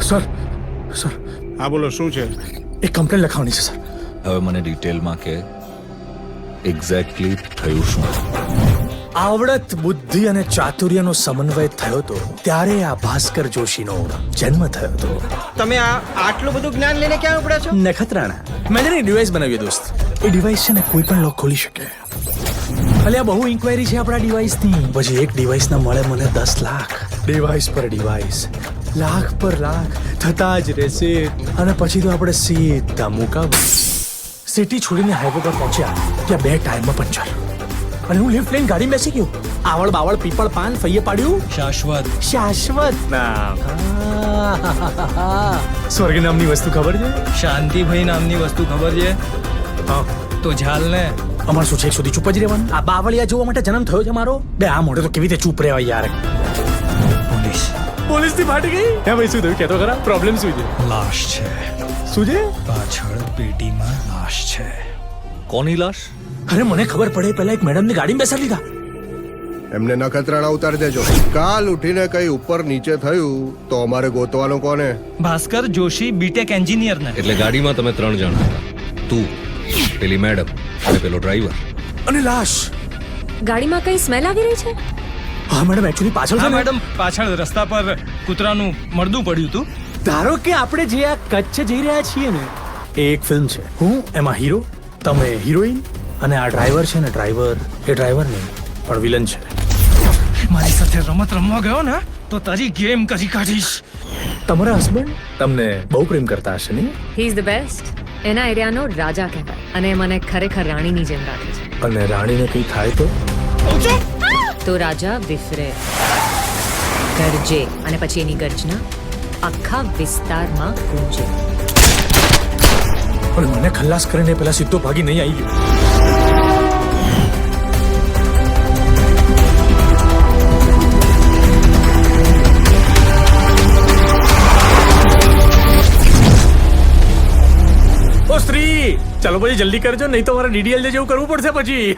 Sir sir હા બોલો, શું છે? એક કમ્પ્લેન લખાવવાની છે સર. હવે મને ડિટેલમાં કે એક્ઝેક્ટલી થયું શું? આવડત, બુદ્ધિ અને ચાતુર્યનો સમન્વય થયો તો ત્યારે આ ભાસ્કર જોશીનો જન્મ થયો હતો. તમે આટલું બધું જ્ઞાન લઈને ક્યાં ઉપડ્યા છો? નખત્રાણા મેં જેને ડિવાઇસ બનાવી દોસ્ત. એ ડિવાઇસ છે ને કોઈ પણ લોક ખોલી શકે. અલ્યા બહુ ઇન્ક્વાયરી છે આપણા ડિવાઇસની. પછી એક ડિવાઇસના મળે મને 10 લાખ. ડિવાઇસ પર ડિવાઇસ, લાખ પર લાખ થતા જ રહેશે. અને પછી તો આપણે સીધા મુકાબલ. સિટી છોડીને હાઈવે પર પહોંચ્યા ત્યાં 2 ટાયરમાં પંચર. અને હું લિફ્ટ લઈને ગાડી બેસી ગયો. આવળ બાવળ પીપળ પાન ફઈએ પાડ્યું શાશ્વત નામ. સ્વર્ગ નામની વસ્તુ ખબર છે? શાંતિભાઈ નામની વસ્તુ ખબર છે? હા. તો ઝાલ ને અમારે શું છે એક સુધી ચૂપ જ રહેવાનું? આ બાવળિયા જોવા માટે જન્મ થયો છે મારો? બે આ મોઢે તો કેવી રીતે ચૂપ રહેવાય યાર. પોલીસ થી ફાટી ગઈ. હે ભાઈ શું થયું કેતો ખરા? પ્રોબ્લેમ શું છે? લાશ છે શું છે? પાછળ પેટીમાં લાશ છે. કોની લાશ? અરે મને ખબર પડે પહેલા એક મેડમ ની ગાડીમાં બેસાડી લીધા. એમને નખત્રાણા ઉતારી દેજો. કાલ ઉઠીને કઈ ઉપર નીચે થયું તો અમારે ગોતવાનું કોને? ભાસ્કર જોશી બીટેક એન્જિનિયર ને. એટલે ગાડીમાં તમે 3 જણ હતા. તું, પેલી મેડમ અને પેલો ડ્રાઈવર. અને લાશ. ગાડીમાં કઈ સ્મેલ આવી રહી છે? હા મેડમ એકચ્યુઅલી પાછળ હા છે ને. મેડમ, પાછળ રસ્તા પર કૂતરાનું મળદું પડ્યું હતું. ધારો કે આપણે જે આ કચ્છ જઈ રહ્યા છીએ ને એ એક ફિલ્મ છે. હું એમાં હીરો, તમે હિરોઈન અને આ ડ્રાઈવર છે ને ડ્રાઈવર એ ડ્રાઈવર નહીં પણ વિલન છે. મારી સાથે રમત રમવા ગયો ને તો તારી ગેમ કરી કાઢીશ. તમારા હસબન્ડ તમને બહુ પ્રેમ કરતા હશે નહીં? He is the best. એના એરિયાનો રાજા કહેવાય અને મને ખરેખર રાણીની જેમ રાખે છે. અને રાણીને કંઈ થાય તો રાજા વિફરે, ગરજે અને પછી એની ગર્જના આખા વિસ્તારમાં ગુંજે. પણ મને ખલ્લાસ કરીને પેલા સીધો ભાગી નહીં આવી ગયો. ઓ સ્ત્રી, ચાલો પછી જલ્દી કરજો નહીં તો મારે ડીડીએલ જેવું કરવું પડશે પછી.